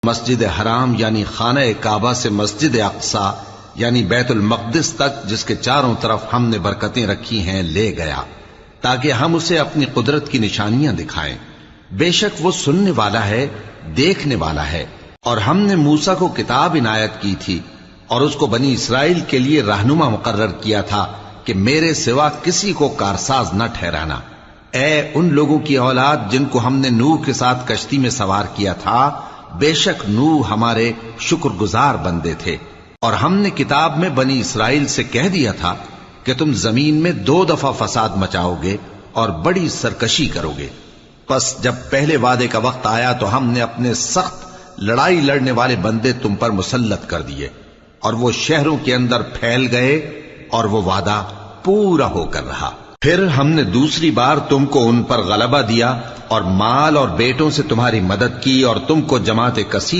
مسجد حرام یعنی خانہ کعبہ سے مسجد اقصی یعنی بیت المقدس تک جس کے چاروں طرف ہم نے برکتیں رکھی ہیں لے گیا، تاکہ ہم اسے اپنی قدرت کی نشانیاں دکھائیں۔ بے شک وہ سننے والا ہے، دیکھنے والا ہے۔ اور ہم نے موسیٰ کو کتاب عنایت کی تھی اور اس کو بنی اسرائیل کے لیے رہنما مقرر کیا تھا کہ میرے سوا کسی کو کارساز نہ ٹھہرانا۔ اے ان لوگوں کی اولاد جن کو ہم نے نوح کے ساتھ کشتی میں سوار کیا تھا، بے شک نوح ہمارے شکر گزار بندے تھے۔ اور ہم نے کتاب میں بنی اسرائیل سے کہہ دیا تھا کہ تم زمین میں 2 دفعہ فساد مچاؤ گے اور بڑی سرکشی کرو گے۔ پس جب پہلے وعدے کا وقت آیا تو ہم نے اپنے سخت لڑائی لڑنے والے بندے تم پر مسلط کر دیے، اور وہ شہروں کے اندر پھیل گئے اور وہ وعدہ پورا ہو کر رہا۔ پھر ہم نے دوسری بار تم کو ان پر غلبہ دیا اور مال اور بیٹوں سے تمہاری مدد کی، اور تم کو جماعت کثیر